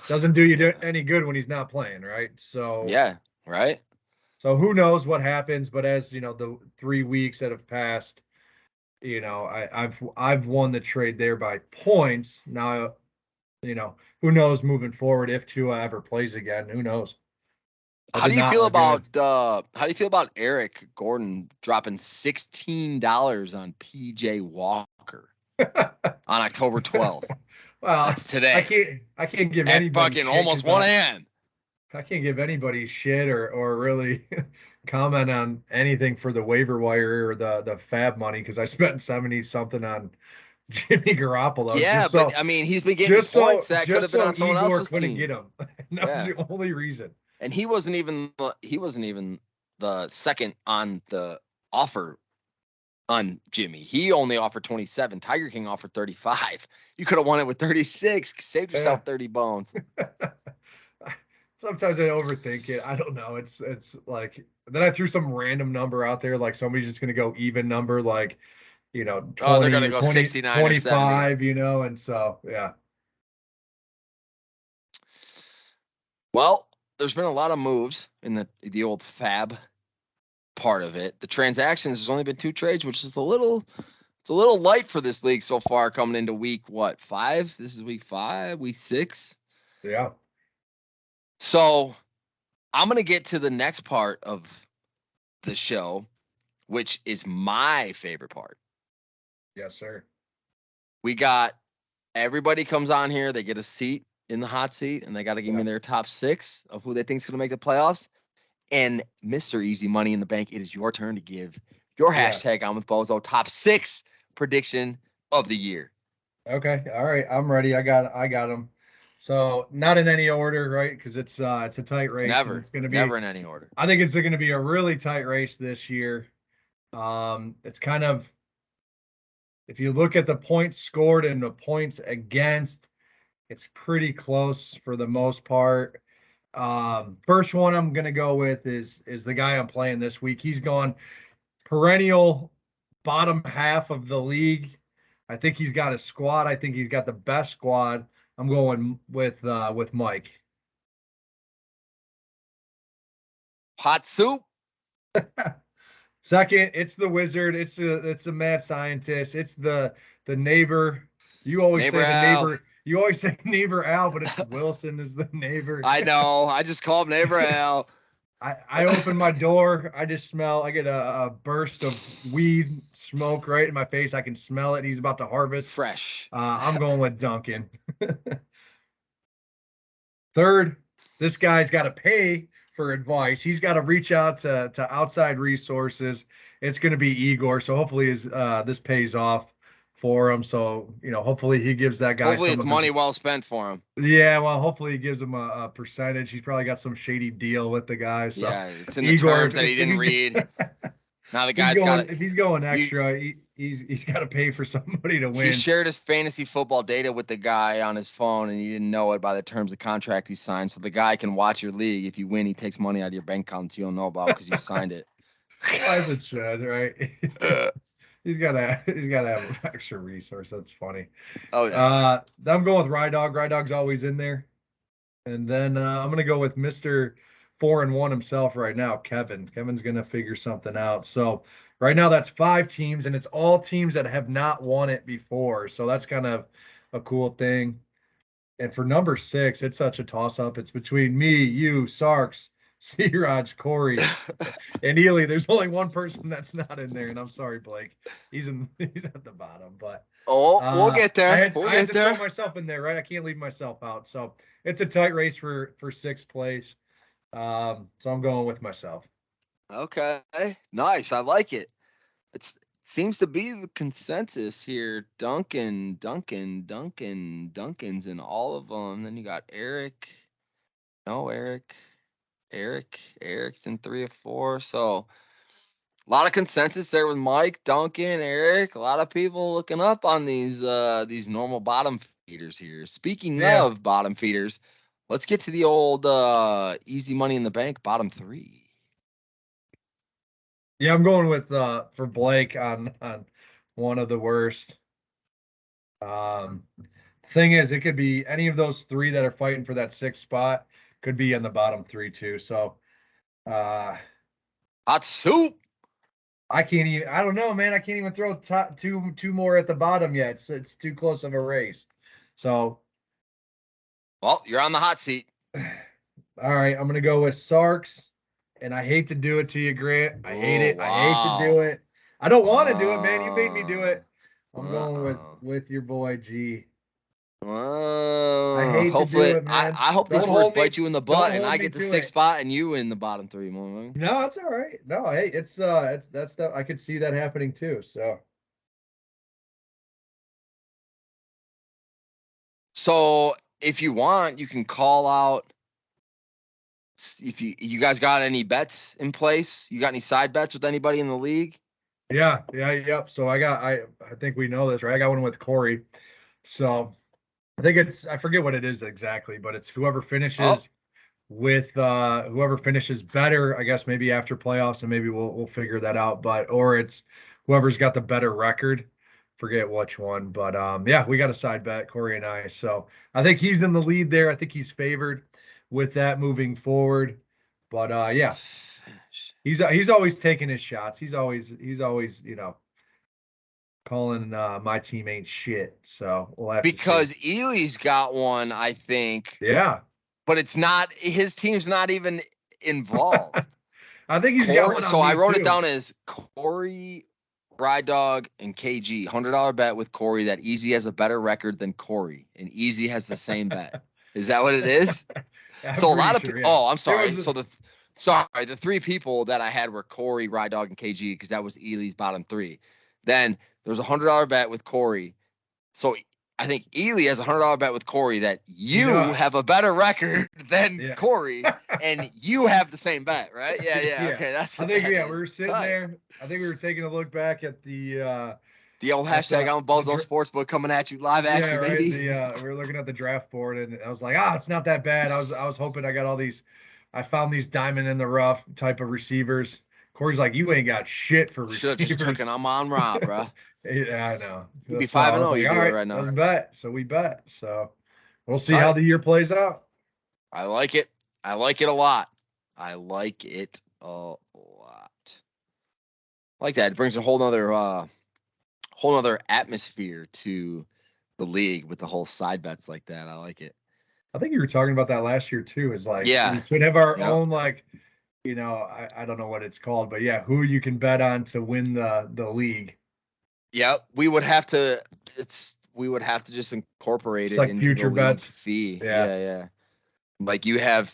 doesn't do you any good when he's not playing, right? So yeah, right. So who knows what happens, but as the 3 weeks that have passed, I've won the trade there by points. Now, who knows moving forward if Tua ever plays again? Who knows? How do you feel about Eric Gordon dropping $16 on PJ Walker on October 12th? Well, That's today. I can't give At anybody fucking shit almost 1 a.m. I can't give anybody shit or really comment on anything for the waiver wire or the fab money because I spent 70 something on Jimmy Garoppolo. Yeah, but I mean, he's been getting points that could have been on someone Igor else's couldn't team. get him. That was the only reason. And he wasn't even the second on the offer on Jimmy. He only offered 27. Tiger King offered 35. You could have won it with 36. Saved yourself 30 bones. Sometimes I overthink it. I don't know. It's like then I threw some random number out there, like somebody's just gonna go even number, like 20, they're gonna go 20, 69 25, and so yeah. Well, there's been a lot of moves in the old fab part of it. The transactions, there's only been 2 trades, which is a little light for this league so far coming into week 5? This is week 5, week 6. Yeah. So I'm going to get to the next part of the show, which is my favorite part. Yes, sir. We got everybody comes on here. They get a seat in the hot seat, and they got to give me their top 6 of who they think is going to make the playoffs. And Mr. Easy Money in the Bank, it is your turn to give your hashtag I'm with Bozo top 6 prediction of the year. Okay. All right. I'm ready. I got them. So not in any order, right? Because it's a tight race. It's going to be never in any order. I think it's going to be a really tight race this year. It's kind of, if you look at the points scored and the points against, it's pretty close for the most part. First one I'm going to go with is the guy I'm playing this week. He's gone perennial bottom half of the league. I think he's got a squad. I think he's got the best squad. I'm going with Mike. Hot soup. Second, it's the wizard. It's the mad scientist. It's the neighbor. You always say the neighbor. You always say neighbor Al, but it's Wilson is the neighbor. I know. I just call him neighbor Al. I open my door. I get a burst of weed smoke right in my face. I can smell it. He's about to harvest. Fresh. I'm going with Duncan. Third, this guy's got to pay for advice. He's got to reach out to outside resources. It's going to be Igor. So hopefully this pays off for him. So, hopefully he gives that guy. Hopefully it's money well spent for him. Yeah, well, hopefully he gives him a percentage. He's probably got some shady deal with the guy. So yeah, it's in the terms that he didn't read. Now the guy's got if he's going extra, he's got to pay for somebody to win. He shared his fantasy football data with the guy on his phone, and he didn't know it by the terms of contract he signed. So the guy can watch your league. If you win, he takes money out of your bank account that you don't know about because you signed it. As it should, right? He's gotta have an extra resource. That's funny. Oh yeah. I'm going with Rydog. Rydog's always in there. And then I'm gonna go with Mr. 4-1 himself right now, Kevin. Kevin's gonna figure something out. So right now that's 5 teams, and it's all teams that have not won it before. So that's kind of a cool thing. And for number 6, it's such a toss-up. It's between me, you, Sarks, C-Raj, Corey, and Ely. There's only one person that's not in there, and I'm sorry, Blake. He's at the bottom, but we'll get there. I had to throw myself in there, right? I can't leave myself out. So it's a tight race for 6th place. So I'm going with myself. Okay, nice. I like it. It seems to be the consensus here. Duncan's in all of them. Then you got Eric. No, Eric's in 3 of 4. So a lot of consensus there with Mike, Duncan, Eric. A lot of people looking up on these normal bottom feeders here. Speaking of bottom feeders, let's get to the old easy money in the bank bottom 3. Yeah, I'm going with for Blake on one of the worst. Thing is, it could be any of those 3 that are fighting for that 6th spot. Could be in the bottom 3 too. So hot soup. I don't know, man. I can't even throw top two more at the bottom yet. It's too close of a race. So well, you're on the hot seat. All right, I'm gonna go with Sarks, and I hate to do it to you, Grant. I hate Oh, it. I hate to do wow. it. I don't want to do it, man. You made me do it. I'm going with Uh-uh. your boy G. I hate to do Hopefully, it, I, man. I hope these Don't words hold bite me. you in the Don't butt and hold I me get the to sixth it. spot and you in the bottom three. No, it's all right. No, hey, it's that's stuff I could see that happening too. So So if you want, you can call out. If you guys got any bets in place, you got any side bets with anybody in the league? yep. So I think we know this, right? I got one with Corey. So I think I forget what it is exactly, but it's whoever Oh, finishes with whoever finishes better, I guess maybe after playoffs, and maybe we'll figure that out. But or it's whoever's got the better record. Forget which one, but yeah, we got a side bet, Corey and I. So I think he's in the lead there. I think he's favored with that moving forward. But yeah, he's always taking his shots. He's always calling my team ain't shit. So we'll have to see. because Ely's got one, I think, Yeah. but it's not his team's not even involved. I think he's got Corey, one so on I me wrote it too. down as Corey, Ride Dog, and KG. $100 bet with Corey that Easy has a better record than Corey, and Easy has the same bet. Is that what it is? I'm So a pretty lot of sure, yeah. I'm There sorry. was So the three people that I had were Corey, Ride Dog, and KG because that was Ely's bottom three. Then there's $100 bet with Corey. So I think Ely has $100 bet with Corey that you know, have a better record than yeah. Corey, and you have the same bet, right? Yeah. Yeah. Okay, that's I what think that yeah, we is. were sitting Tight. there. I think we were taking a look back The old at hashtag I'm a the Bozo Sportsbook coming at you live yeah, action, right. baby. We were looking at the draft board and I was like, it's not that bad. I was hoping I got all these I found these diamond in the rough type of receivers. Corey's like, you ain't got shit for Should have just took receivers. an Amon Ra, bro. Yeah, I know. You'd be So five I and was zero. like, You all do it right, right now. let's bet. So we bet. So we'll see how Tight. the year plays out. I like it. I like it a lot. I like it a lot. I like that. It brings a whole nother atmosphere to the league with the whole side bets like that. I like it. I think you were talking about that last year too. Is like Yeah. we should have our Yep. own I don't know what it's called, but yeah, who you can bet on to win the league. Yep. We would have to just incorporate It's it like into the future league bets. fee. Yeah. Yeah. Like you have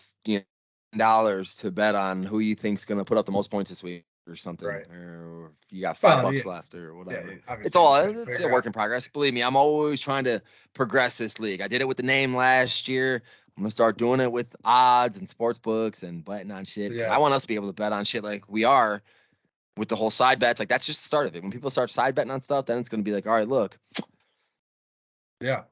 dollars to bet on who you think's gonna put up the most points this week or something, Right. or if you got Well, $5 yeah, left or whatever. It's obviously, all just got to it's a figure work out. in progress. Believe me, I'm always trying to progress this league. I did it with the name last year. I'm gonna start doing it with odds and sports books and betting on shit because Yeah. I want us to be able to bet on shit like we are with the whole side bets. Like that's just the start of it. When people start side betting on stuff, then it's gonna be like, all right, look, Yeah.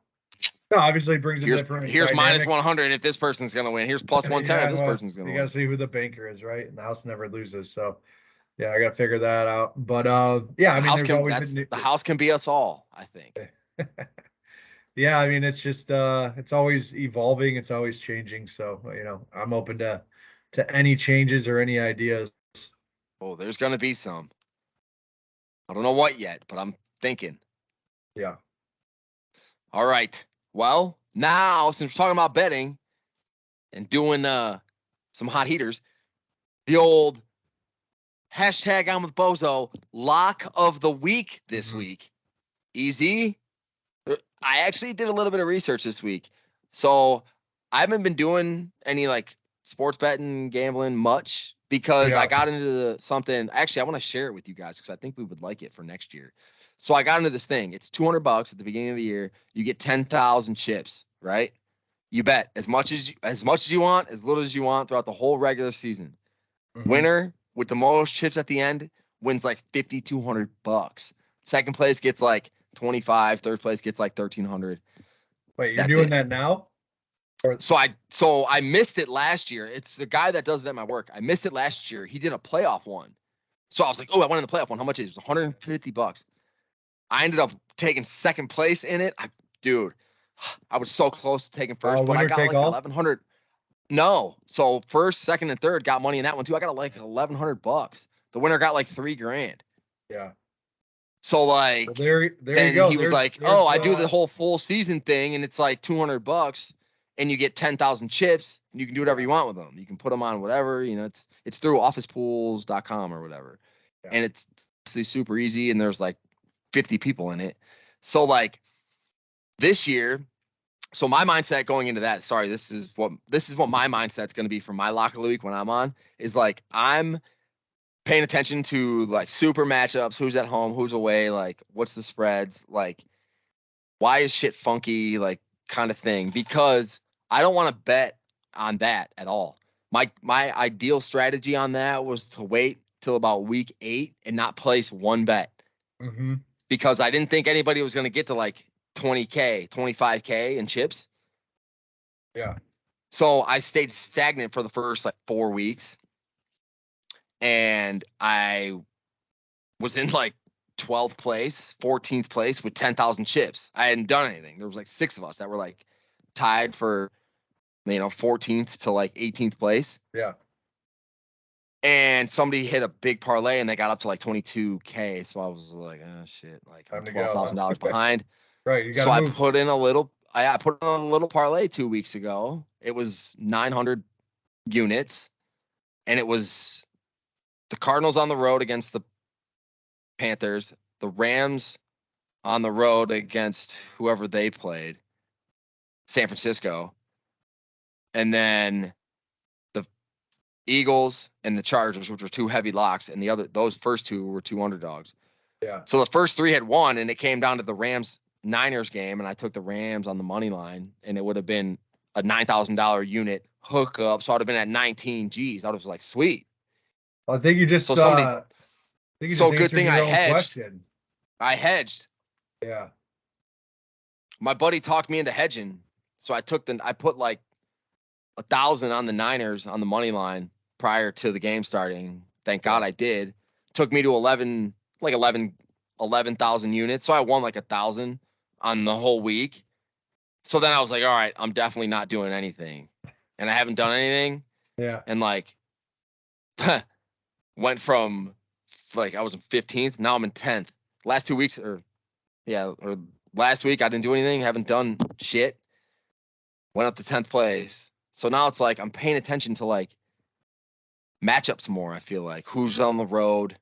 No, obviously it brings a different here's minus dynamic. 100 if this person's gonna win. Here's plus 110 if Yeah, this well, person's gonna you got to win. see who the banker is, right? And the house never loses. So, yeah, I got to figure that out. But yeah, I mean, there's always a new. The house can be us all, I think. Yeah, I mean, it's just it's always evolving, it's always changing. So, I'm open to any changes or any ideas. Oh, there's gonna be some. I don't know what yet, but I'm thinking. Yeah. All right. Well, now since we're talking about betting and doing some hot heaters, the old hashtag I'm with Bozo lock of the week this week. Easy. I actually did a little bit of research this week. So I haven't been doing any like sports betting, gambling much because I Yeah. got into something. Actually, I want to share it with you guys because I think we would like it for next year. So I got into this thing. It's $200 at the beginning of the year. You get 10,000 chips, right? You bet as much as you want, as little as you want throughout the whole regular season. Mhm. Winner with the most chips at the end wins like $5,200. Second place gets like 25. Third place gets like 1,300. Wait, you're That's doing it. that now? Or So I missed it last year. It's the guy that does it at my work. I missed it last year. He did a playoff one. So I was like, oh, I went in the playoff one. How much is it? It was $150. I ended up taking second place in it. Dude, I was so close to taking first, but I winner got take like all? 1,100. No. So first, second, and third got money in that one too. I got like $1,100. The winner got like $3,000. Yeah. So Well, like there you then go. he was like, "Oh, There's I do the whole full season thing, and it's like $200." and you get 10,000 chips, and you can do whatever you want with them. You can put them on whatever, it's through officepools.com or whatever. Yeah. And it's super easy, and there's like 50 people in it. So like this year, so my mindset going into that, this is what my mindset's going to be for my lock of the week when I'm on, is like I'm paying attention to like super matchups, who's at home, who's away, like what's the spreads, like why is shit funky, like kind of thing, because I don't want to bet on that at all. My ideal strategy on that was to wait till about week 8 and not place one bet. Mm-hmm. Because I didn't think anybody was going to get to like 20K, 25K in chips. Yeah. So I stayed stagnant for the first like 4 weeks. And I was in like 12th place, 14th place with 10,000 chips. I hadn't done anything. There was like 6 of us that were like tied for, 14th to like 18th place. Yeah. And somebody hit a big parlay and they got up to like 22K. So I was like, oh shit, like I'm $12,000 behind. Right. You so I put in a little parlay 2 weeks ago. It was 900 units, and it was the Cardinals on the road against the Panthers, the Rams on the road against whoever they played, San Francisco, and then the Eagles and the Chargers, which were 2 heavy locks, and those first 2 were 2 underdogs. Yeah. So the first 3 had won, and it came down to the Rams-Niners game, and I took the Rams on the money line, and it would have been a $9,000 unit hookup, so I'd have been at 19 G's. I was like, sweet. Well, I think you just good thing I hedged. Question. I hedged. Yeah. My buddy talked me into hedging, so I put like 1,000 on the Niners on the money line prior to the game starting. Thank God I did. Took me to 11,000 units. So I won like 1,000 on the whole week. So then I was like, all right, I'm definitely not doing anything. And I haven't done anything. Yeah. And like went from like I was in 15th. Now I'm in 10th. Last week I didn't do anything. Haven't done shit. Went up to 10th place. So now it's like I'm paying attention to like matchups more, I feel like. Who's on the road.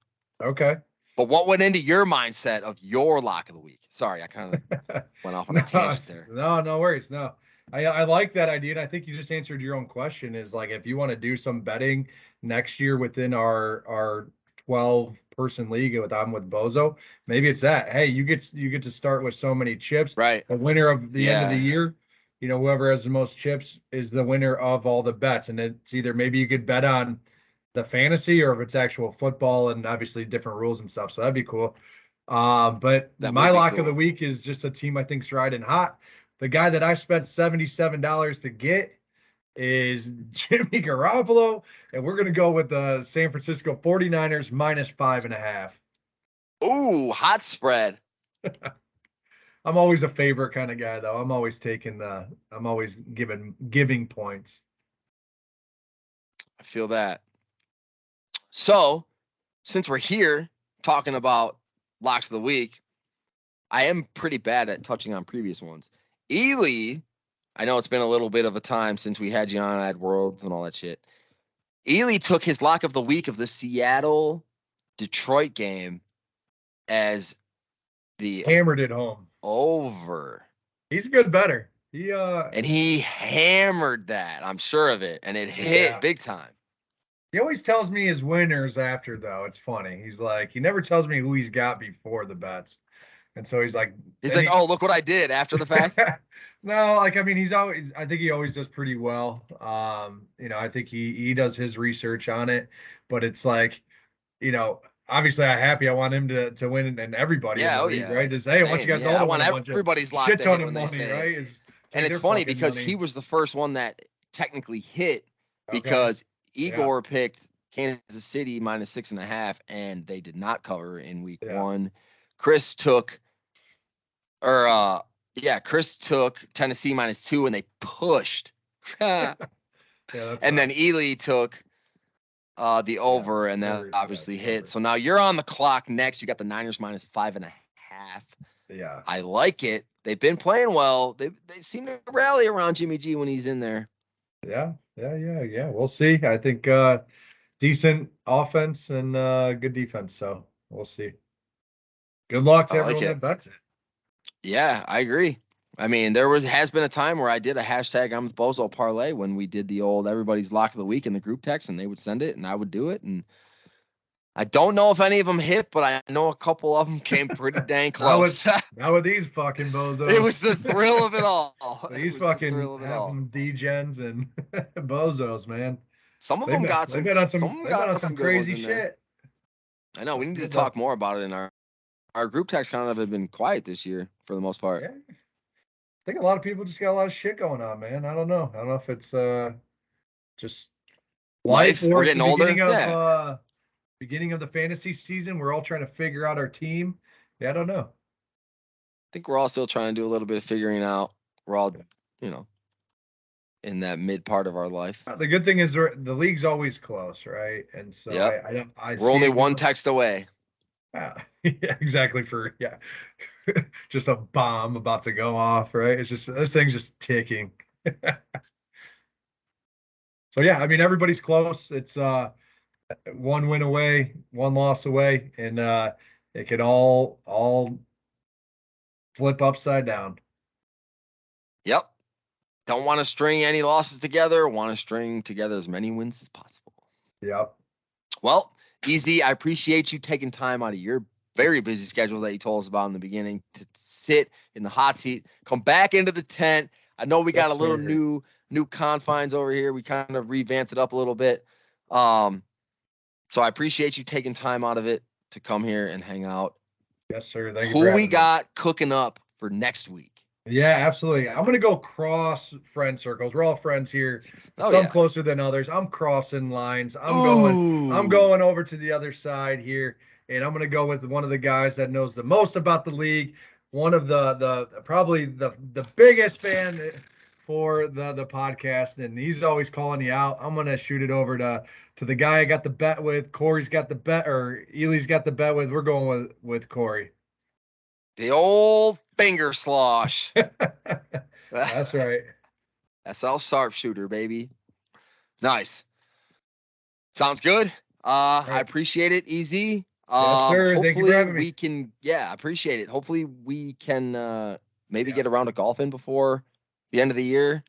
Okay. But what went into your mindset of your lock of the week? Sorry, I kind of went off on a tangent there. No worries. No, I like that idea. And I think you just answered your own question, is like, if you want to do some betting next year within our 12-person league with Bozo, maybe it's that. Hey, you get to start with so many chips. Right. The winner of the end of the year, whoever has the most chips is the winner of all the bets. And it's either maybe you could bet on the fantasy or if it's actual football, and obviously different rules and stuff. So that'd be cool. But my lock of the week is just a team I think's riding hot. The guy that I spent $77 to get is Jimmy Garoppolo, and we're going to go with the San Francisco 49ers -5.5. Ooh, hot spread. I'm always a favorite kind of guy, though. I'm always giving points. I feel that. So, since we're here talking about locks of the week, I am pretty bad at touching on previous ones. Ely, I know it's been a little bit of a time since we had you on at Worlds and all that shit. Ely took his lock of the week of the Seattle-Detroit game as the hammered it home over. He's a good bettor. And he hammered that. I'm sure of it, and it hit big time. He always tells me his winners after, though. It's funny. He's like, he never tells me who he's got before the bets. And so he's like, oh, look what I did after the fact. No, I mean, I think he always does pretty well. I think he does his research on it, but it's like, obviously I want him to win, and everybody in the league, right? Just, hey, once you got I want everybody's locked shit ton of money, right? And it's funny because he was the first one that technically hit, because Igor picked Kansas City -6.5, and they did not cover in week 1. Chris took Tennessee -2, and they pushed. And then Ely took the over, and that obviously hit. So now you're on the clock next. You got the Niners -5.5. Yeah. I like it. they've been playing well. They seem to rally around Jimmy G when he's in there. Yeah. We'll see. I think decent offense and good defense. So we'll see. Good luck to I like everyone it. that bets it. Yeah, I agree. I mean, has been a time where I did a hashtag I'm with Bozo parlay when we did the old everybody's lock of the week in the group text, and they would send it and I would do it. And I don't know if any of them hit, but I know a couple of them came pretty dang close. Not with these fucking bozos. It was the thrill of it all. These fucking half them degens and bozos, man. Some of them got some. They've been on some good ones crazy in there. shit. I know. We need to talk more about it in our group text. Kind of have been quiet this year for the most part. Yeah. I think a lot of people just got a lot of shit going on, man. I don't know. I don't know if it's just life or We're it's getting the older. Beginning of the fantasy season. We're all trying to figure out our team. Yeah, I don't know. I think we're all still trying to do a little bit of figuring out. We're all, in that mid part of our life. The good thing is the league's always close, right? And so we're only one text away. Yeah, exactly. Just a bomb about to go off, right? It's just this thing's just ticking. So yeah, I mean everybody's close. It's one win away, one loss away, and it could all flip upside down. Yep. Don't want to string any losses together. Want to string together as many wins as possible. Yep. Well, Easy, I appreciate you taking time out of your very busy schedule that you told us about in the beginning to sit in the hot seat, come back into the tent. I know we got a little new confines over here. We kind of revamped it up a little bit. So I appreciate you taking time out of it to come here and hang out. Yes, sir. Thank you. Who we got cooking up for next week? Yeah, absolutely. I'm gonna go cross friend circles. We're all friends here. Some closer than others. I'm crossing lines. I'm going over to the other side here, and I'm gonna go with one of the guys that knows the most about the league. One of the probably the biggest fan for the podcast, and he's always calling you out. I'm gonna shoot it over to the guy I got the bet with. Corey's got the bet, or Ely's got the bet with. We're going with Corey. The old finger slosh. That's right. SL sharpshooter, baby. Nice. Sounds good. Right. I appreciate it, Easy. Yes, sir. Hopefully thank you for having me. We can, I appreciate it. Hopefully we can maybe get around to golfing before the end of the year.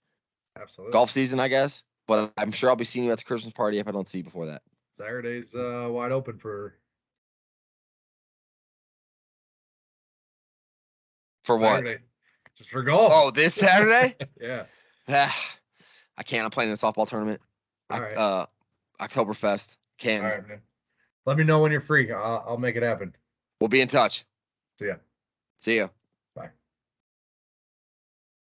Absolutely. Golf season, I guess. But I'm sure I'll be seeing you at the Christmas party if I don't see you before that. Saturday's wide open for Saturday. What? Just for golf. Oh, this Saturday? Yeah. I can't. I'm playing in a softball tournament. All right. Oktoberfest. Can't. All right, man. Let me know when you're free. I'll make it happen. We'll be in touch. See ya. See ya.